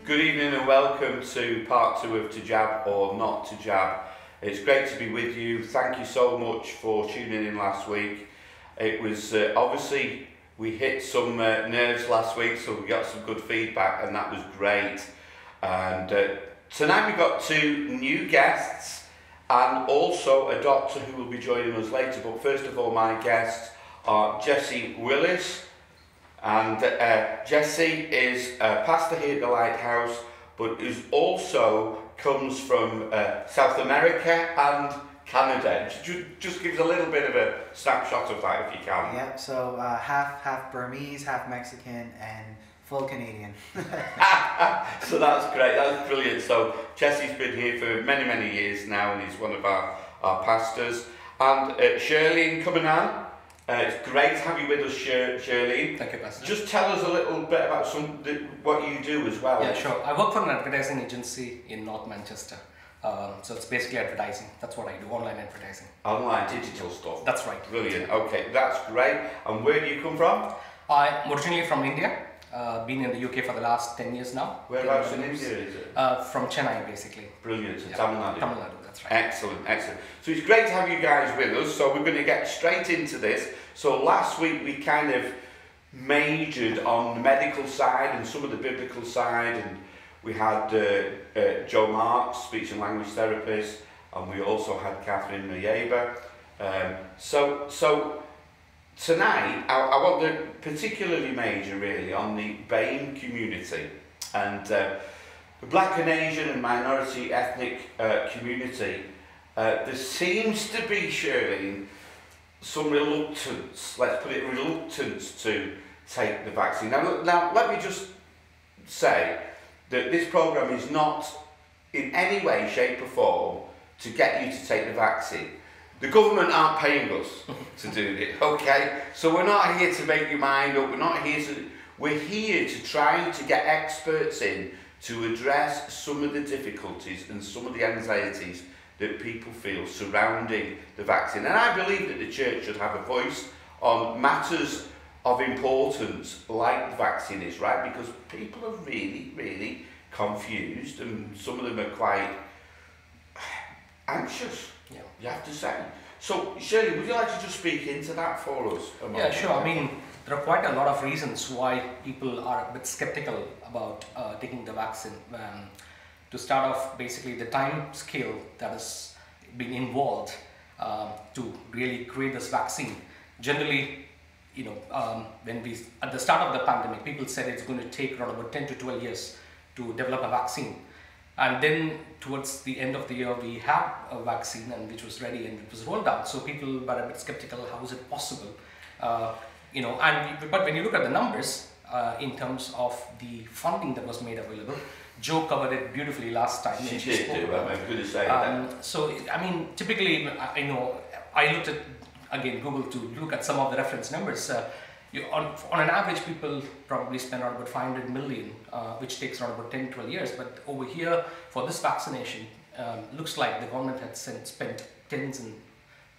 Good evening and welcome to part 2 of To Jab or Not To Jab. It's great to be with you. Thank you so much for tuning in last week. It was obviously we hit some nerves last week, so we got some good feedback and that was great. And tonight we've got 2 new guests and also a doctor who will be joining us later. But first of all, my guests are Jessie Willis. And Jessie is a pastor here at the Lighthouse, but is also comes from South America and Canada. Just give us a little bit of a snapshot of that if you can. Yep, so half Burmese, half Mexican, and full Canadian. So that's great, that's brilliant. So Jessie's been here for many years now and he's one of our pastors. And Shirley coming on. It's great to have you with us, Shirley. Thank you, Pastor. Just tell us a little bit about what you do as well. Yeah, sure. I work for an advertising agency in North Manchester. So it's basically advertising. That's what I do, online advertising. Online, digital stuff. That's right. Brilliant. Okay, that's great. And where do you come from? I'm originally from India. Been in the UK for the last 10 years now. Whereabouts in India is it? From Chennai, basically. Brilliant. So Yeah. Tamil Nadu. Tamil Nadu, that's right. Excellent. So it's great to have you guys with us. So we're going to get straight into this. So last week we kind of majored on the medical side and some of the biblical side, and we had Joe Marks, speech and language therapist, and we also had Catherine Mayeba. So tonight I want to particularly major really on the BAME community and the Black and Asian and minority ethnic community. There seems to be, Shirley, some reluctance, let's put it, reluctance to take the vaccine. Now let me just say that this programme is not in any way, shape or form to get you to take the vaccine. The government aren't paying us to do it, okay? So we're not here to make your mind up, we're here to try to get experts in to address some of the difficulties and some of the anxieties that people feel surrounding the vaccine. And I believe that the church should have a voice on matters of importance like the vaccine is, right? Because people are really confused and some of them are quite anxious, Yeah. you have to say. So Shirley, would you like to just speak into that for us? Yeah, sure. I mean, there are quite a lot of reasons why people are a bit skeptical about taking the vaccine. To start off, basically the time scale that is being involved to really create this vaccine. Generally, you know, at the start of the pandemic, people said it's going to take around about 10 to 12 years to develop a vaccine. And then towards the end of the year, we had a vaccine and which was ready and it was rolled out. So people were a bit skeptical, how is it possible? You know, but when you look at the numbers in terms of the funding that was made available, Jo covered it beautifully last time. She did do, I'm going to say that. So, I mean, typically, I know, I looked at, again, Google to look at some of the reference numbers. On an average, people probably spend around about 500 million, which takes around about 10, 12 years. But over here, for this vaccination, looks like the government had spent tens and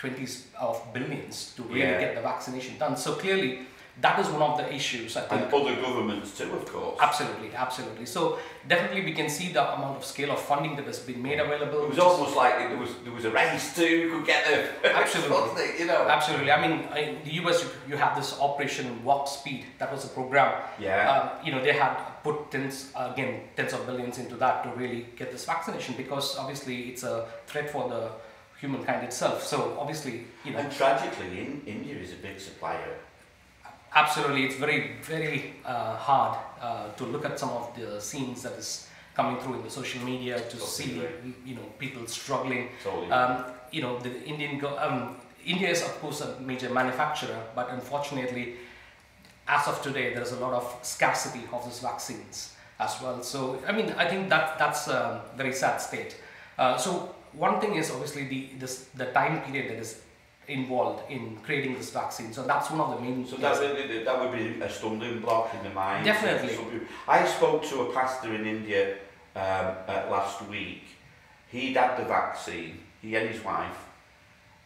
20s of billions to really get the vaccination done. So clearly, that is one of the issues, I think. And other governments too, of course. Absolutely. So definitely we can see the amount of scale of funding that has been made available. It was almost like there was a race to who could get there. Absolutely. You know. Absolutely. I mean, in the US, you have this Operation Warp Speed. That was a program. Yeah. You know, they had put tens of billions into that to really get this vaccination because obviously it's a threat for the humankind itself. So obviously, you know. And tragically, India is a big supplier. Absolutely, it's very hard to look at some of the scenes that is coming through in the social media to see, you know, people struggling. Totally. You know, the India is of course a major manufacturer, but unfortunately, as of today, there's a lot of scarcity of these vaccines as well. So, I mean, I think that's a very sad state. So, one thing is obviously the time period that is involved in creating this vaccine. So that's one of the main... So that would be a stumbling block in the mind. Definitely. I spoke to a pastor in India last week. He'd had the vaccine, he and his wife,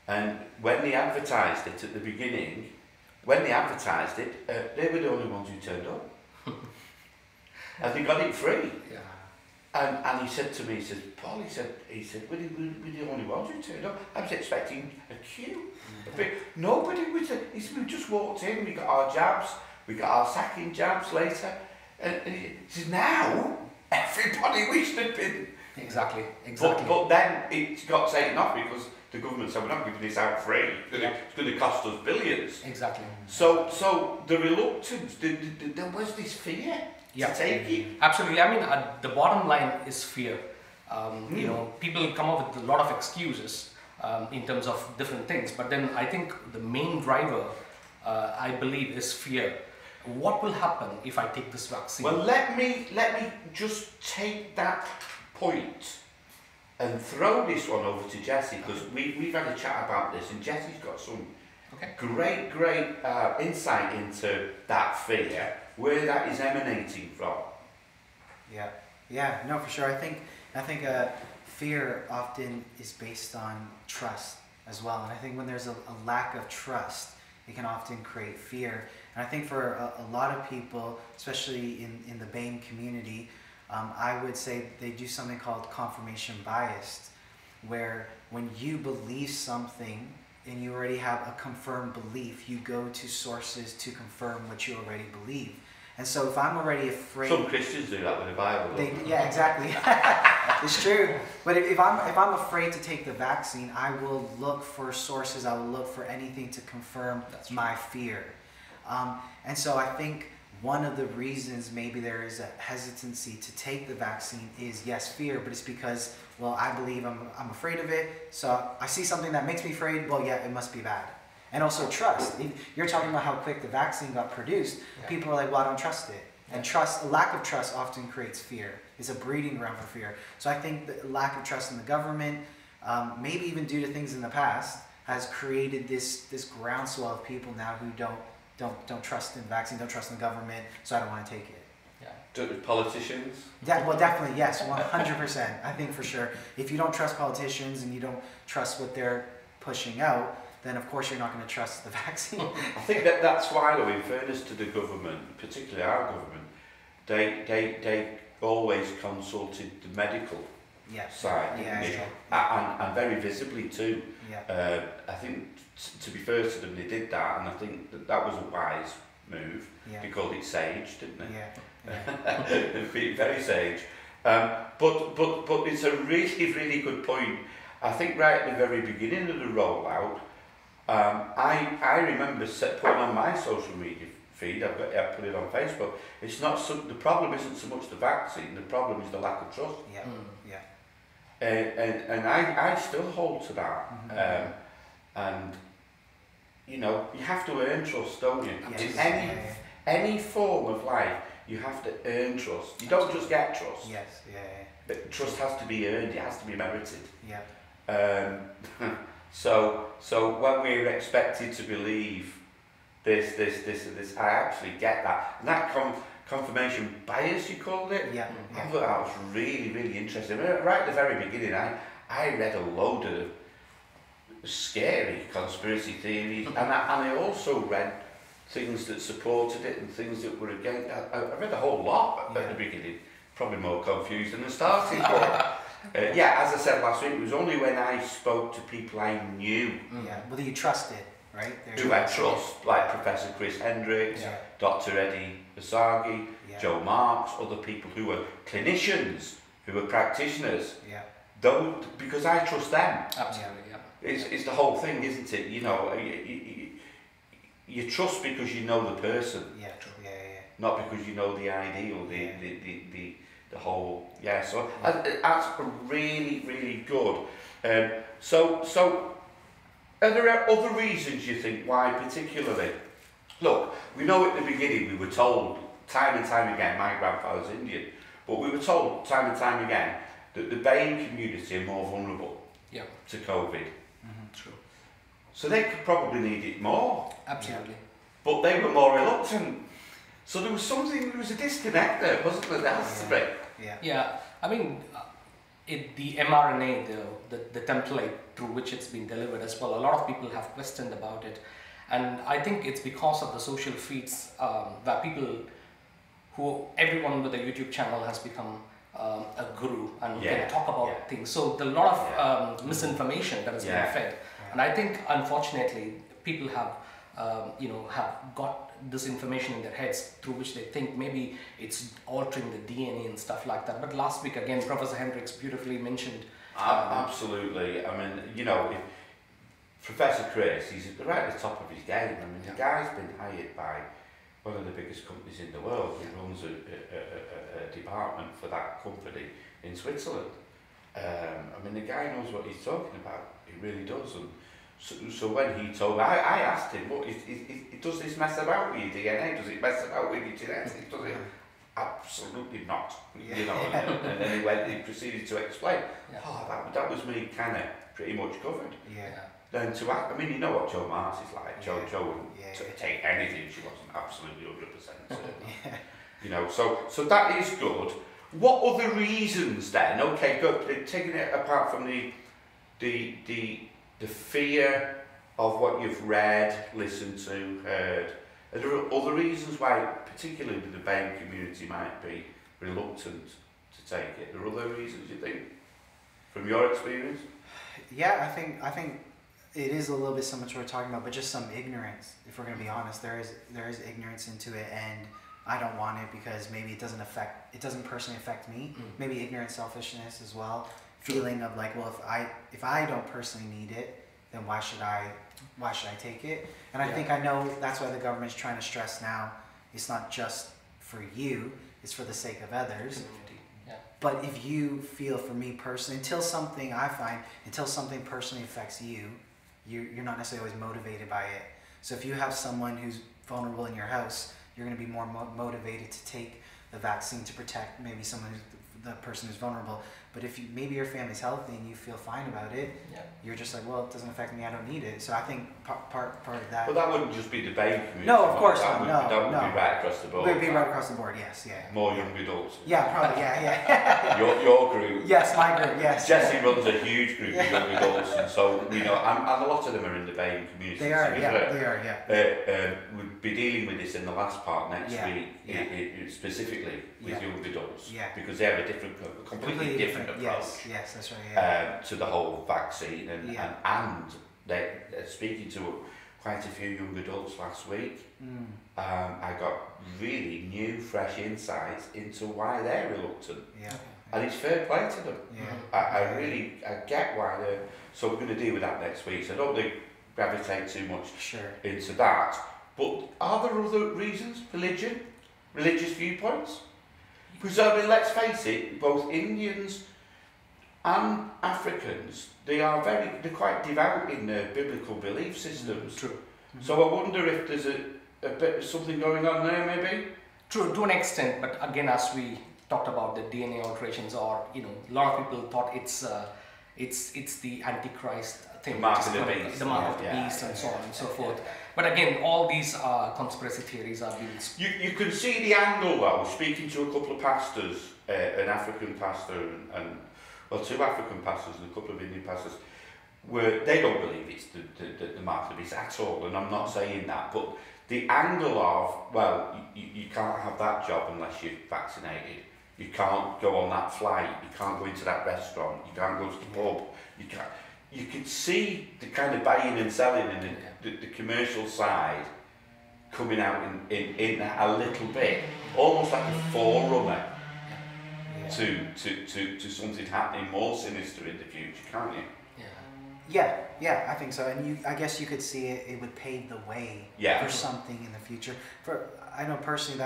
and when they advertised it at the beginning, they were the only ones who turned up. and they got it free. Yeah. And he said to me, he said, Paul, he said, we're the only ones who turned up. I was expecting a queue. Nobody was there. He said, we just walked in, we got our jabs, we got our sacking jabs later. And he said, now, everybody wished they'd been. Exactly. But then it got taken off because the government said, we're not giving this out free. It's going to cost us billions. Exactly. So the reluctance, there was this fear to take it. Absolutely. I mean, the bottom line is fear. You know, people come up with a lot of excuses in terms of different things, but then I think the main driver, I believe, is fear. What will happen if I take this vaccine? Well, let me just take that point and throw this one over to Jesse, because we've had a chat about this, and Jesse's got some great insight into that fear, where that is emanating from. Yeah, no, for sure. I think fear often is based on trust as well, and I think when there's a lack of trust, it can often create fear. And I think for a lot of people, especially in the BAME community, I would say they do something called confirmation bias, where when you believe something and you already have a confirmed belief, you go to sources to confirm what you already believe. And so if I'm already afraid... Some Christians do that with the Bible. Yeah, exactly. It's true. But if I'm afraid to take the vaccine, I will look for sources, I will look for anything to confirm my fear. And so I think one of the reasons maybe there is a hesitancy to take the vaccine is, yes, fear, but it's because, well, I believe I'm afraid of it, so I see something that makes me afraid, well, yeah, it must be bad. And also trust. You're talking about how quick the vaccine got produced. People are like, well, I don't trust it. And a lack of trust often creates fear. It's a breeding ground for fear. So I think the lack of trust in the government, maybe even due to things in the past, has created this groundswell of people now who don't trust in the vaccine, don't trust in the government, so I don't want to take it. Politicians? Well, definitely, yes, 100%. I think for sure. If you don't trust politicians and you don't trust what they're pushing out, then of course you're not going to trust the vaccine. I think that's why, though, in fairness to the government, particularly our government, they always consulted the medical side, and very visibly too. I think, to be fair to them, they did that, and I think that was a wise move. They called it sage, didn't they? Very sage. But it's a really good point. I think right at the very beginning of the rollout, I remember putting on my social media feed, I put it on Facebook, it's not the problem isn't so much the vaccine, the problem is the lack of trust. And I still hold to that. And you know, you have to earn trust, don't you? In any form of life, you have to earn trust. You don't just get trust. But trust has to be earned, it has to be merited. So when we're expected to believe this, I actually get that. And that confirmation bias, you called it? I thought that was really interesting. Right at the very beginning, I read a load of scary conspiracy theories, and I also read things that supported it and things that were against. I read a whole lot at the beginning, probably more confused than the starting point. As I said last week, it was only when I spoke to people I knew. Whether you trusted, right? Who I trust, like Professor Chris Hendricks, Dr. Eddie Basagi, Joe Marks, other people who were clinicians, who were practitioners. Because I trust them. Absolutely, It's the whole thing, isn't it? You know, you trust because you know the person. Not because you know the idea or the whole. So that's really good. So are there other reasons you think why particularly? Look, we know at the beginning we were told time and time again, my grandfather's Indian, but we were told time and time again that the BAME community are more vulnerable to COVID. True. So they could probably need it more. Absolutely. But they were more reluctant. So there was a disconnect there, wasn't there? There has to be. I mean, the mRNA, the template through which it's been delivered as well, a lot of people have questioned about it. And I think it's because of the social feeds where people who everyone with a YouTube channel has become a guru and Yeah, can talk about yeah. things. So the lot of misinformation that has been fed, and I think unfortunately people have have got this information in their heads through which they think maybe it's altering the DNA and stuff like that. But last week again, Professor Hendricks beautifully mentioned. Absolutely. I mean, you know, Professor Chris, he's right at the top of his game. I mean, the guy's been hired by one of the biggest companies in the world. He runs a department for that company in Switzerland. I mean, the guy knows what he's talking about. He really does. And so when he told me, I asked him, "What does this mess about with your DNA? Does it mess about with your genetics? Does it?" Absolutely not. You know, and then he proceeded to explain. Oh, that was me kind of pretty much covered. Yeah. Then I mean, you know what Joe Marks is like. Joe wouldn't take anything she wasn't absolutely 100% certain. You know, so that is good. What other reasons then? Okay, good. Taking it apart from the fear of what you've read, listened to, heard, are there other reasons why, particularly the BAME community, might be reluctant to take it? Are there other reasons, you think, from your experience? Yeah, I think it is a little bit similar to what we're talking about, but just some ignorance. If we're going to be honest, there is ignorance into it, and I don't want it because maybe it doesn't personally affect me. Maybe ignorant selfishness as well. Feeling of like, well, if I don't personally need it, then why should I take it? And I think I know that's why the government's trying to stress now. It's not just for you; it's for the sake of others. But if you feel, for me personally, until something personally affects you, you're not necessarily always motivated by it. So if you have someone who's vulnerable in your house, you're going to be more motivated to take the vaccine to protect maybe the person who's vulnerable. But if maybe your family's healthy and you feel fine about it, you're just like, well, it doesn't affect me, I don't need it. So I think part of that. But that wouldn't just be the BAME community. No, of course not. That would be right across the board. It would be right across the board, yes, More young adults. Yeah, probably, yeah. Your group. Yes, my group, yes. Jesse runs a huge group of young adults, and so, you know, and a lot of them are in the BAME community. They are, yeah. We'll be dealing with this in the last part next week, specifically with young adults, because they have a completely different approach. Yes, that's right. To the whole vaccine, and they're speaking to quite a few young adults last week. I got really new, fresh insights into why they're reluctant. And it's fair play to them. I get why they're. So we're going to deal with that next week. So I don't think gravitate too much into that. But are there other reasons? Religious viewpoints? Because I mean, let's face it, both Indians and Africans, they're quite devout in their biblical belief systems. True. So I wonder if there's a bit of something going on there, maybe. True, to an extent, but again, as we talked about the DNA alterations, or a lot of people thought it's the Antichrist thing, the mark of the beast, the mark of the beast, and so on and so forth. But again, all these conspiracy theories are being. You can see the angle though. Speaking to a couple of pastors, an African pastor and two African pastors and a couple of Indian pastors, where they don't believe it's the mark of the beast at all. And I'm not saying that, but the angle of, well, you can't have that job unless you're vaccinated. You can't go on that flight. You can't go into that restaurant. You can't go to the pub. You can't. You could see the kind of buying and selling and the commercial side coming out in that a little bit, almost like a forerunner to something happening more sinister in the future, can't you? Yeah, I think so. And I guess you could see it would pave the way for something in the future. I know personally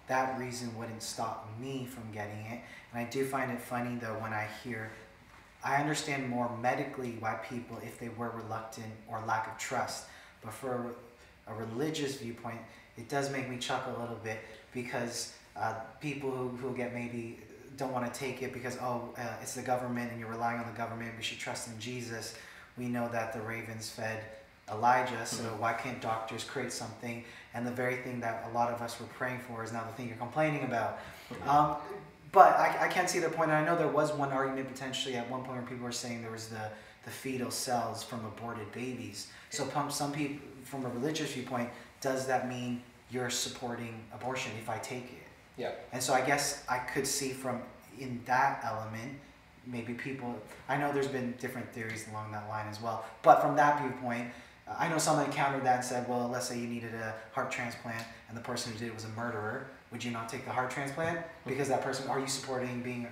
that reason wouldn't stop me from getting it. And I do find it funny though when I understand more medically why people, if they were reluctant or lack of trust, but for a religious viewpoint, it does make me chuckle a little bit, because people who get maybe don't want to take it because it's the government and you're relying on the government, we should trust in Jesus. We know that the ravens fed Elijah, so why can't doctors create something? And the very thing that a lot of us were praying for is now the thing you're complaining about. But I can't see their point. And I know there was one argument potentially at one point where people were saying there was the fetal cells from aborted babies. So some people, from a religious viewpoint, does that mean you're supporting abortion if I take it? Yeah. And so I guess I could see from in that element, maybe people, I know there's been different theories along that line as well, but from that viewpoint, I know someone countered that and said, well, let's say you needed a heart transplant and the person who did it was a murderer. Would you not take the heart transplant? Because that person, are you supporting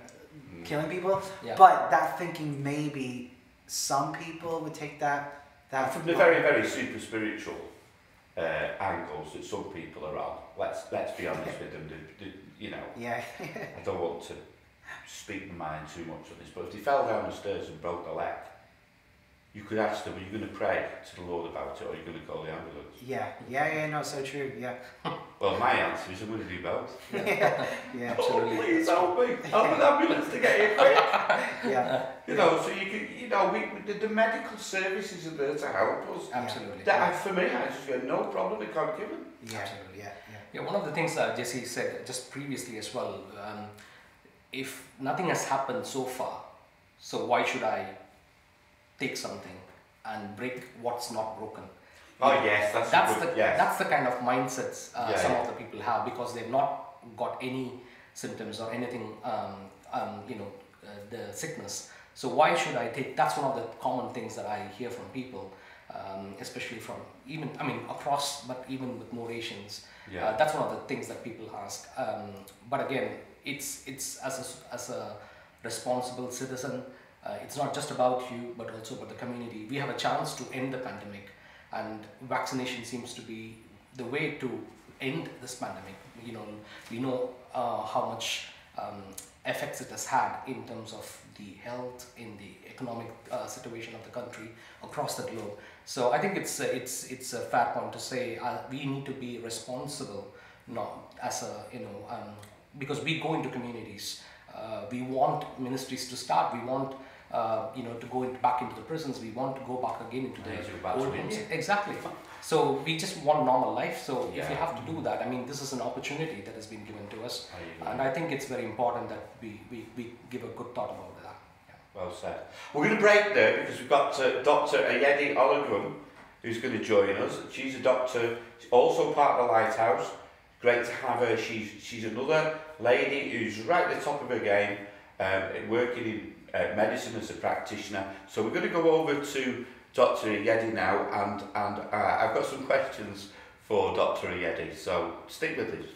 killing people? Yeah. But that thinking, maybe some people would take that from the very, very super spiritual angles that some people are on. Let's be honest with them. You know, yeah. I don't want to speak my mind too much on this, but if they fell down the stairs and broke their leg, you could ask them, are you going to pray to the Lord about it, or are you going to call the ambulance? Yeah, no, so true, yeah. Well, my answer is I'm going to do both. yeah, Oh, please help me. Help an ambulance to get here quick. yeah. You know, so you can, you know, the medical services are there to help us. Absolutely. For me, I just get no problem with God given. Yeah, absolutely. Yeah. One of the things Jesse said just previously as well, if nothing has happened so far, so why should I take something and break what's not broken? Oh yes, that's the kind of mindsets some yeah. of the people have, because they've not got any symptoms or anything, the sickness. So why should I take? That's one of the common things that I hear from people, especially from across, but even with more Asians. Yeah. That's one of the things that people ask. But again, it's as a responsible citizen. It's not just about you, but also about the community. We have a chance to end the pandemic, and vaccination seems to be the way to end this pandemic. You know, we know how much effects it has had in terms of the health, in the economic situation of the country across the globe. So I think it's a fair point to say we need to be responsible, not as because we go into communities. We want ministries to start. We want to go back into the prisons. We want to go back again into the old homes. Exactly. So we just want normal life. So if you have to do that, this is an opportunity that has been given to us, and I think it's very important that we give a good thought about that. Yeah. Well said. We're going to break there because we've got Dr. Ayedi Ologun who's going to join us. She's a doctor, also part of the Lighthouse. Great to have her. She's another lady who's right at the top of her game, working in medicine as a practitioner. So we're going to go over to Dr. Ayedi now, and I've got some questions for Dr. Ayedi, so stick with us.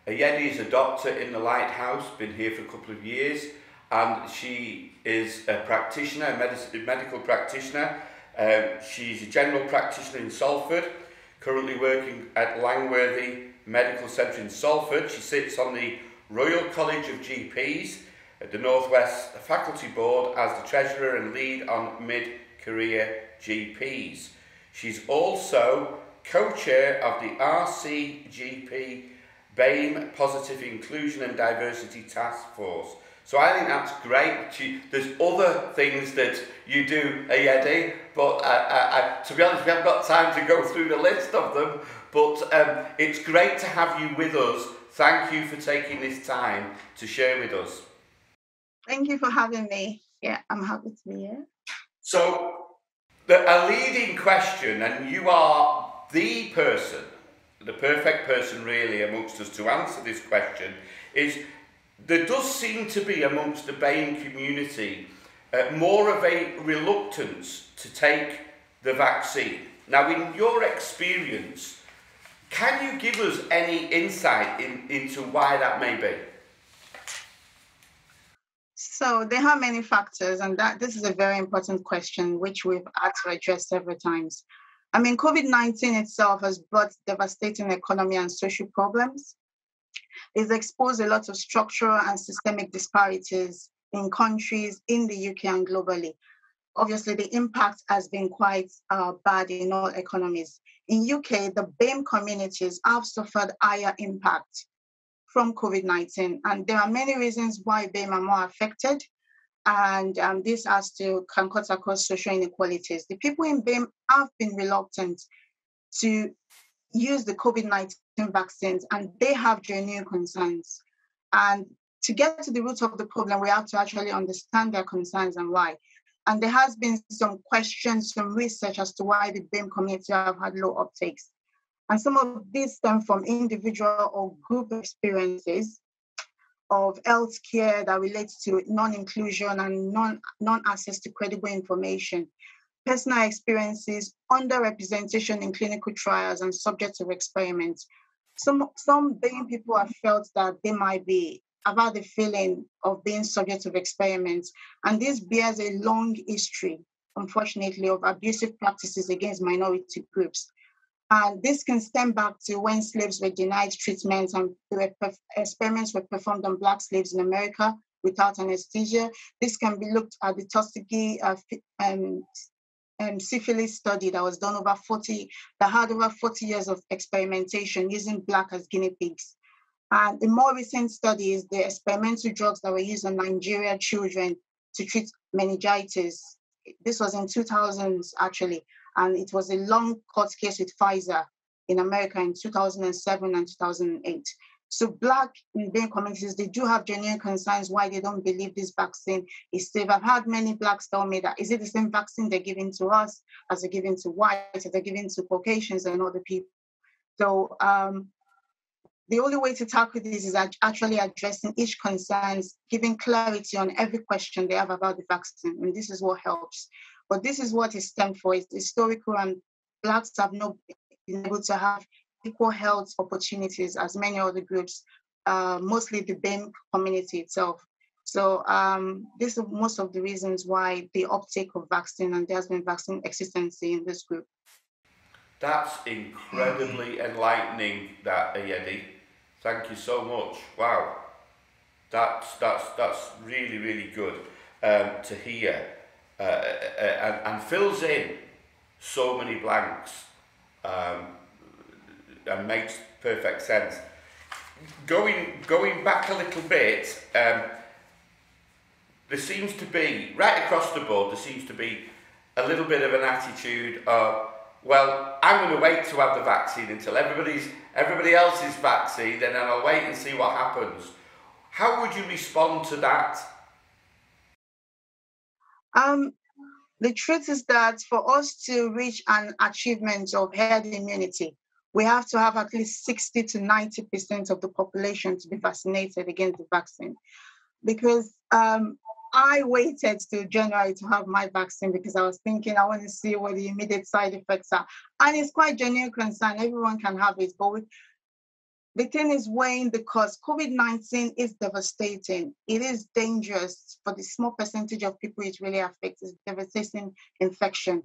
Ayedi is a doctor in the Lighthouse, been here for a couple of years, and she is a practitioner, a medical practitioner. She's a general practitioner in Salford, currently working at Langworthy Medical Centre in Salford. She sits on the Royal College of GPs at the North West Faculty Board as the Treasurer and lead on mid-career GPs. She's also co-chair of the RCGP BAME Positive Inclusion and Diversity Task Force. So I think that's great. There's other things that you do, Ayedi, but to be honest, we haven't got time to go through the list of them, but it's great to have you with us. Thank you for taking this time to share with us. Thank you for having me. Yeah, I'm happy to be here. So, a leading question, and you are the person, the perfect person really amongst us to answer this question, is there does seem to be amongst the BAME community more of a reluctance to take the vaccine. Now, in your experience, can you give us any insight into why that may be? So there are many factors, and this is a very important question, which we've had to address several times. COVID-19 itself has brought devastating economy and social problems. It's exposed a lot of structural and systemic disparities in countries in the UK and globally. Obviously, the impact has been quite bad in all economies. In UK, the BAME communities have suffered higher impact from COVID-19, and there are many reasons why BAME are more affected, and this can cut across social inequalities. The people in BAME have been reluctant to use the COVID-19 vaccines, and they have genuine concerns. And to get to the root of the problem, we have to actually understand their concerns and why. And there has been some questions, some research as to why the BAME community have had low uptakes. And some of these stem from individual or group experiences of healthcare that relates to non-inclusion and non-access to credible information, personal experiences, underrepresentation in clinical trials and subjects of experiments. Some BAME people have felt that they might be about the feeling of being subject of experiments, and this bears a long history, unfortunately, of abusive practices against minority groups. And this can stem back to when slaves were denied treatment and experiments were performed on Black slaves in America without anesthesia. This can be looked at the Tuskegee syphilis study that was done that had over 40 years of experimentation using Black as guinea pigs. And the more recent study is the experimental drugs that were used on Nigerian children to treat meningitis. This was in 2000s, actually, and it was a long court case with Pfizer in America in 2007 and 2008. So Black in BAME communities, they do have genuine concerns why they don't believe this vaccine is safe. I've had many Blacks tell me that, is it the same vaccine they're giving to us as they're giving to whites, as they're giving to Caucasians and other people? So the only way to tackle this is actually addressing each concerns, giving clarity on every question they have about the vaccine, and this is what helps. But this is what it stands for. It's historical, and Blacks have not been able to have equal health opportunities as many other groups, mostly the BAME community itself. So this is most of the reasons why the uptake of vaccine, and there's been vaccine hesitancy in this group. That's incredibly enlightening, that, Yedi. Thank you so much. Wow, that's really, really good to hear, and fills in so many blanks, and makes perfect sense. Going back a little bit, there seems to be, right across the board, there seems to be a little bit of an attitude of, well, I'm going to wait to have the vaccine until everybody else's vaccine, then I'll wait and see what happens. How would you respond to that? The truth is that for us to reach an achievement of herd immunity, we have to have at least 60 to 90% of the population to be vaccinated against the vaccine. Because I waited till January to have my vaccine because I was thinking I want to see what the immediate side effects are. And it's quite genuine concern. Everyone can have it. But the thing is weighing the cost. COVID-19 is devastating. It is dangerous for the small percentage of people it really affects. It's devastating infection.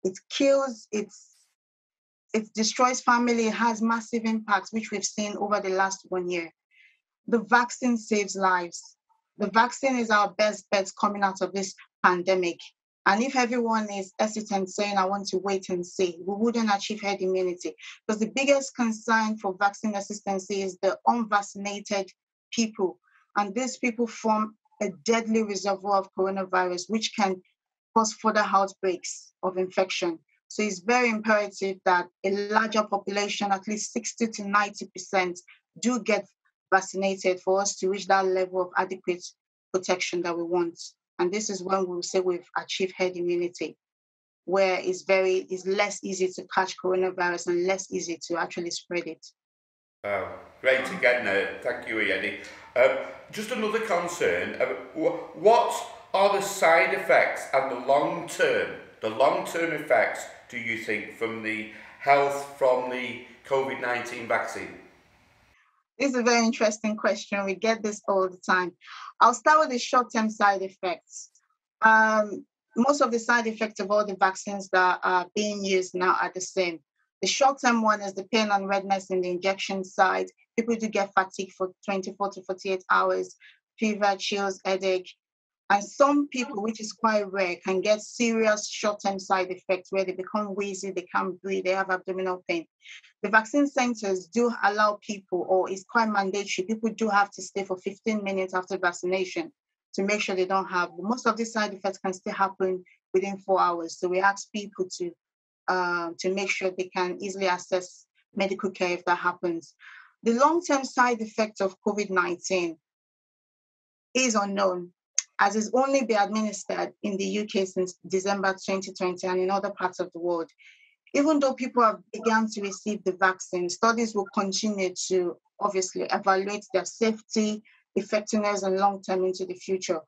It kills, it destroys family, it has massive impacts, which we've seen over the last 1 year. The vaccine saves lives. The vaccine is our best bet coming out of this pandemic. And if everyone is hesitant saying, I want to wait and see, we wouldn't achieve herd immunity. Because the biggest concern for vaccine hesitancy is the unvaccinated people. And these people form a deadly reservoir of coronavirus, which can cause further outbreaks of infection. So it's very imperative that a larger population, at least 60 to 90%, do get vaccinated for us to reach that level of adequate protection that we want. And this is when we'll say we've achieved herd immunity, where it's less easy to catch coronavirus and less easy to actually spread it. Great again. Thank you, Yedi. Just another concern. What are the side effects and the long-term effects, do you think, from the health from the COVID-19 vaccine? This is a very interesting question. We get this all the time. I'll start with the short-term side effects. Most of the side effects of all the vaccines that are being used now are the same. The short-term one is the pain and redness in the injection site. People do get fatigue for 24 to 48 hours, fever, chills, headache. And some people, which is quite rare, can get serious short-term side effects where they become wheezy, they can't breathe, they have abdominal pain. The vaccine centers do allow people, or it's quite mandatory, people do have to stay for 15 minutes after vaccination to make sure they don't have. Most of these side effects can still happen within 4 hours. So we ask people to make sure they can easily access medical care if that happens. The long-term side effect of COVID-19 is unknown, as it's only been administered in the UK since December 2020 and in other parts of the world. even though people have begun to receive the vaccine, studies will continue to obviously evaluate their safety, effectiveness, and long-term into the future.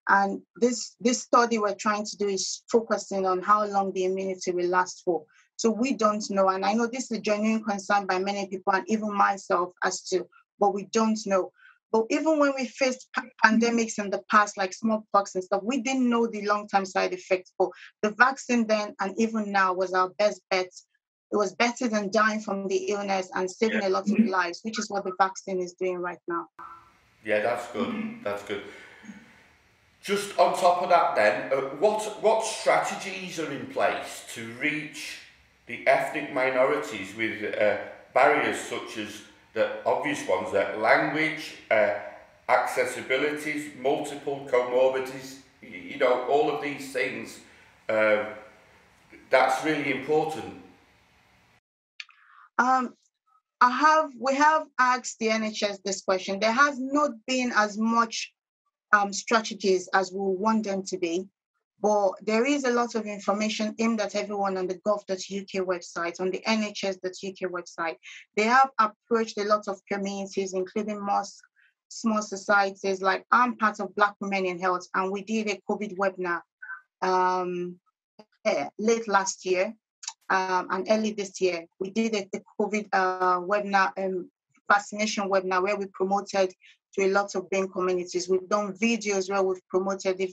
And this study we're trying to do is focusing on how long the immunity will last for. So we don't know. And I know this is a genuine concern by many people and even myself as to, but we don't know. But even when we faced pandemics in the past, like smallpox and stuff, we didn't know the long-term side effects. But the vaccine then and even now was our best bet. It was better than dying from the illness and saving a lot of lives, which is what the vaccine is doing right now. Yeah, that's good. That's good. Just on top of that then, what strategies are in place to reach the ethnic minorities with barriers such as the obvious ones, language, accessibilities, multiple comorbidities, you know, all of these things, that's really important. We have asked the NHS this question. There has not been as much strategies as we want them to be, but there is a lot of information aimed at everyone on the gov.uk website, on the nhs.uk website. They have approached a lot of communities, including mosques, small societies. Like I'm part of Black Women in Health, and we did a COVID webinar late last year and early this year. We did a COVID webinar, vaccination webinar, where we promoted to a lot of BAME communities. We've done videos where we've promoted, they've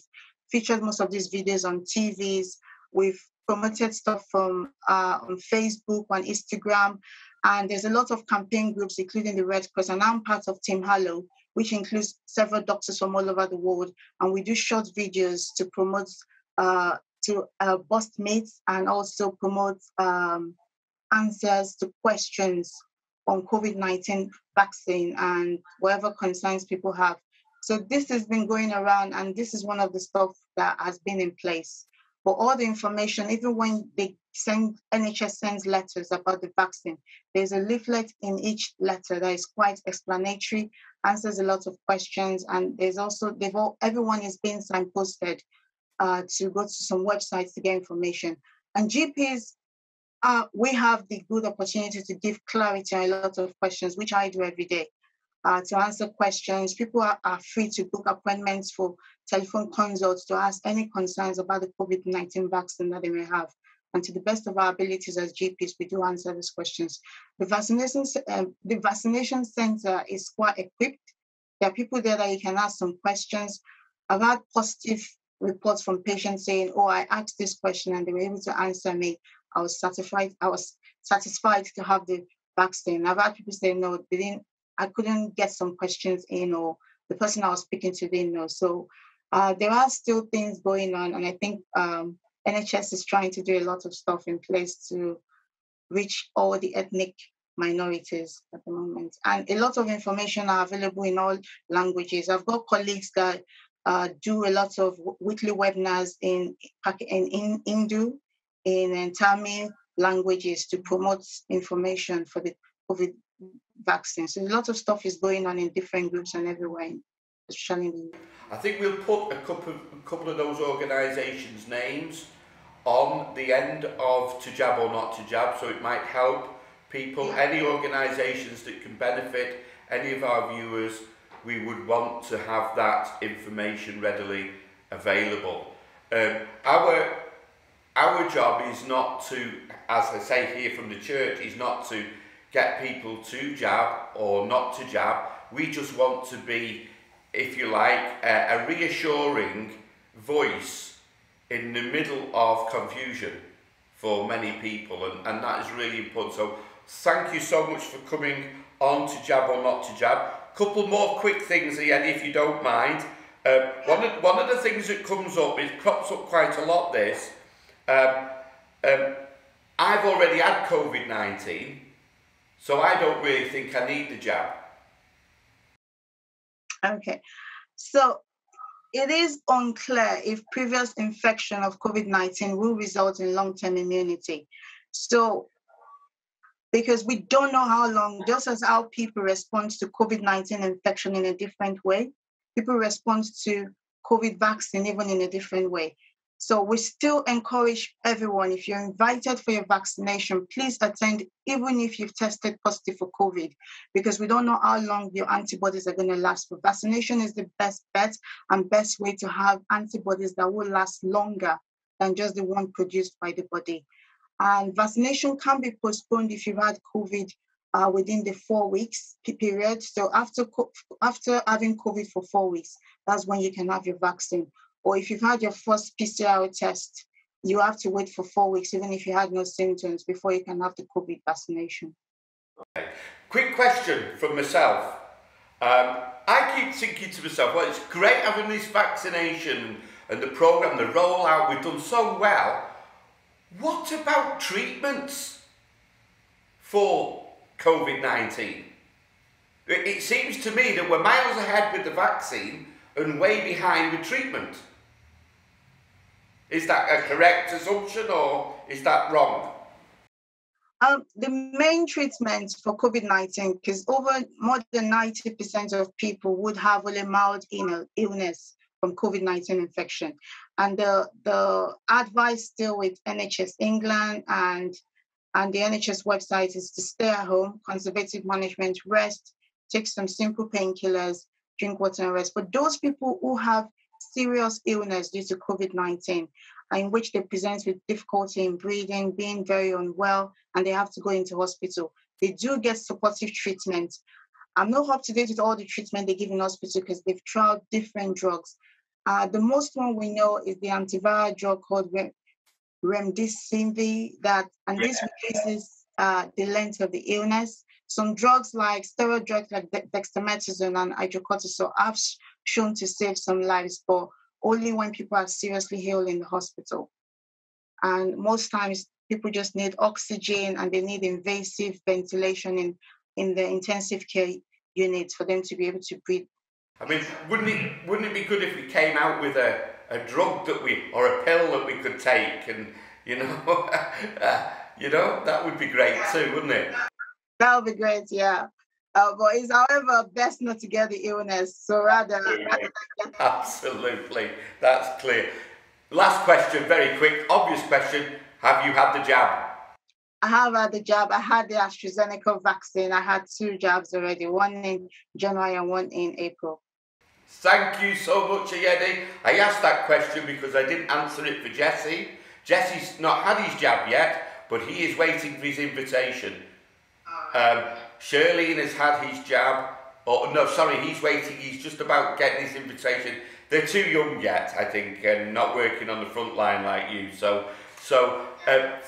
featured most of these videos on TVs. We've promoted stuff from on Facebook, on Instagram, and there's a lot of campaign groups, including the Red Cross, and I'm part of Team Hallow, which includes several doctors from all over the world, and we do short videos to promote, to bust myths and also promote answers to questions on COVID-19 vaccine and whatever concerns people have. So this has been going around, and this is one of the stuff that has been in place. But all the information, even when they send, NHS sends letters about the vaccine, there's a leaflet in each letter that is quite explanatory, answers a lot of questions, and there's also, everyone is being signposted to go to some websites to get information. And GPs, we have the good opportunity to give clarity on a lot of questions, which I do every day. To answer questions, people are free to book appointments for telephone consults to ask any concerns about the COVID-19 vaccine that they may have. And to the best of our abilities as GPs, we do answer these questions. The vaccination center is quite equipped. There are people there that you can ask some questions. I've had positive reports from patients saying, oh, I asked this question and they were able to answer me. I was satisfied to have the vaccine. I've had people say, no, I couldn't get some questions in, or the person I was speaking to didn't know. So there are still things going on, and I think NHS is trying to do a lot of stuff in place to reach all the ethnic minorities at the moment. And a lot of information are available in all languages. I've got colleagues that do a lot of weekly webinars in Hindu, in Tamil languages to promote information for the COVID vaccine. So a lot of stuff is going on in different groups and everywhere, especially in the UK. I think we'll put a couple of those organisations' names on the end of To Jab or Not To Jab, so it might help people. Yeah. Any organisations that can benefit any of our viewers, we would want to have that information readily available. Our job is not to, as I say here from the church, is not to get people to jab or not to jab. We just want to be, if you like, a reassuring voice in the middle of confusion for many people, and that is really important. So thank you so much for coming on To Jab or Not To Jab. Couple more quick things, Eddie, if you don't mind. One of the things that comes up, it crops up quite a lot, this. I've already had COVID-19, so I don't really think I need the jab. Okay, so it is unclear if previous infection of COVID-19 will result in long-term immunity. So, because we don't know how long, just as how people respond to COVID-19 infection in a different way, people respond to COVID vaccine even in a different way. So we still encourage everyone, if you're invited for your vaccination, please attend, even if you've tested positive for COVID, because we don't know how long your antibodies are going to last. But vaccination is the best bet and best way to have antibodies that will last longer than just the one produced by the body. And vaccination can be postponed if you've had COVID within the 4 weeks period. So after having COVID for 4 weeks, that's when you can have your vaccine. Or if you've had your first PCR test, you have to wait for 4 weeks, even if you had no symptoms, before you can have the COVID vaccination. Okay. Quick question from myself. I keep thinking to myself, well, it's great having this vaccination and the program, the rollout, we've done so well. What about treatments for COVID-19? It seems to me that we're miles ahead with the vaccine and way behind with treatment. Is that a correct assumption or is that wrong? The main treatment for COVID-19, because more than 90% of people would have a mild illness from COVID-19 infection. And the advice still with NHS England and the NHS website is to stay at home, conservative management, rest, take some simple painkillers, drink water and rest. But those people who have serious illness due to COVID-19, in which they present with difficulty in breathing, being very unwell, and they have to go into hospital, they do get supportive treatment. I'm not up to date with all the treatment they give in hospital because they've tried different drugs. The most one we know is the antiviral drug called remdesivir, this reduces the length of the illness. Some drugs like steroid drugs like dexamethasone and hydrocortisone have shown to save some lives, but only when people are seriously ill in the hospital. And most times people just need oxygen and they need invasive ventilation in the intensive care units for them to be able to breathe. I mean, wouldn't it be good if we came out with a drug or a pill that we could take, and that would be great too, wouldn't it? That would be great, yeah. But it's, however, best not to get the illness. So rather Absolutely, that's clear. Last question, very quick, obvious question. Have you had the jab? I have had the jab. I had the AstraZeneca vaccine. I had 2 jabs already, one in January and one in April. Thank you so much, Ayedi. I asked that question because I didn't answer it for Jesse. Jesse's not had his jab yet, but he is waiting for his invitation. Shirlene has had his jab. He's waiting. He's just about getting his invitation. They're too young yet, I think, and not working on the front with like you. So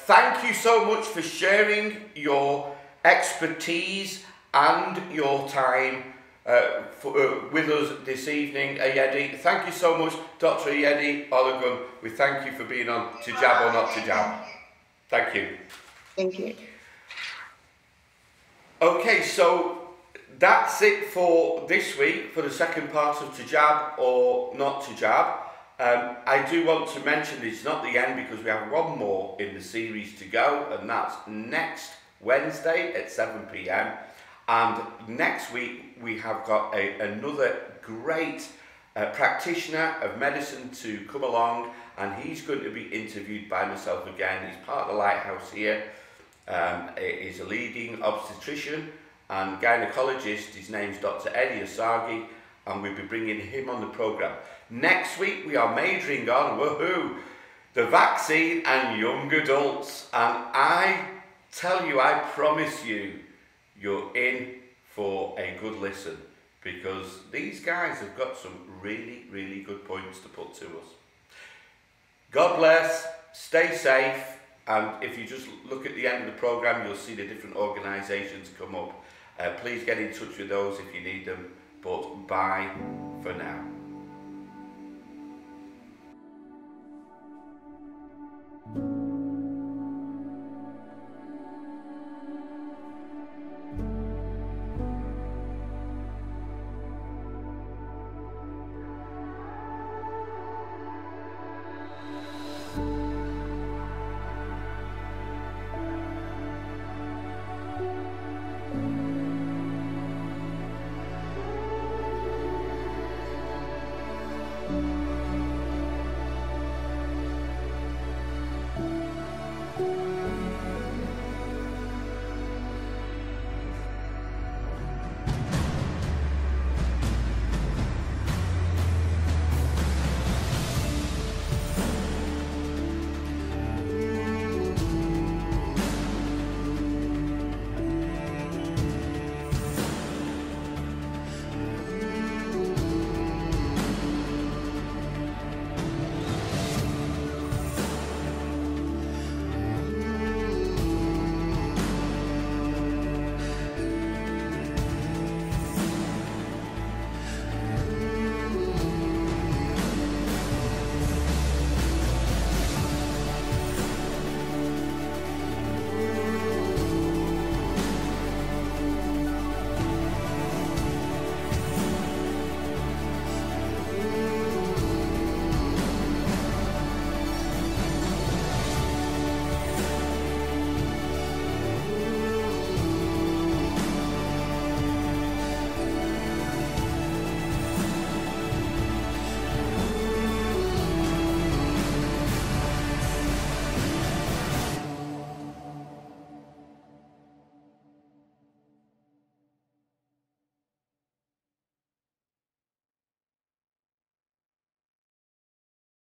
thank you so much for sharing your expertise and your time with us this evening, Ayedi. Thank you so much, Dr. Ayedi Olugun. We thank you for being on To Jab or Not to Jab. Thank you. Thank you. Okay, so that's it for this week, for the second part of To Jab or Not to Jab. I do want to mention it's not the end because we have one more in the series to go, and that's next Wednesday at 7 p.m. And next week we have got another great practitioner of medicine to come along, and he's going to be interviewed by myself again. He's part of the Lighthouse here. He's a leading obstetrician and gynecologist. His name's Dr. Eddie Asagi, and we'll be bringing him on the programme. Next week we are majoring on, woohoo, the vaccine and young adults. And I tell you, I promise you, you're in for a good listen, because these guys have got some really, really good points to put to us. God bless, stay safe, and if you just look at the end of the programme, you'll see the different organisations come up. Please get in touch with those if you need them, but bye for now.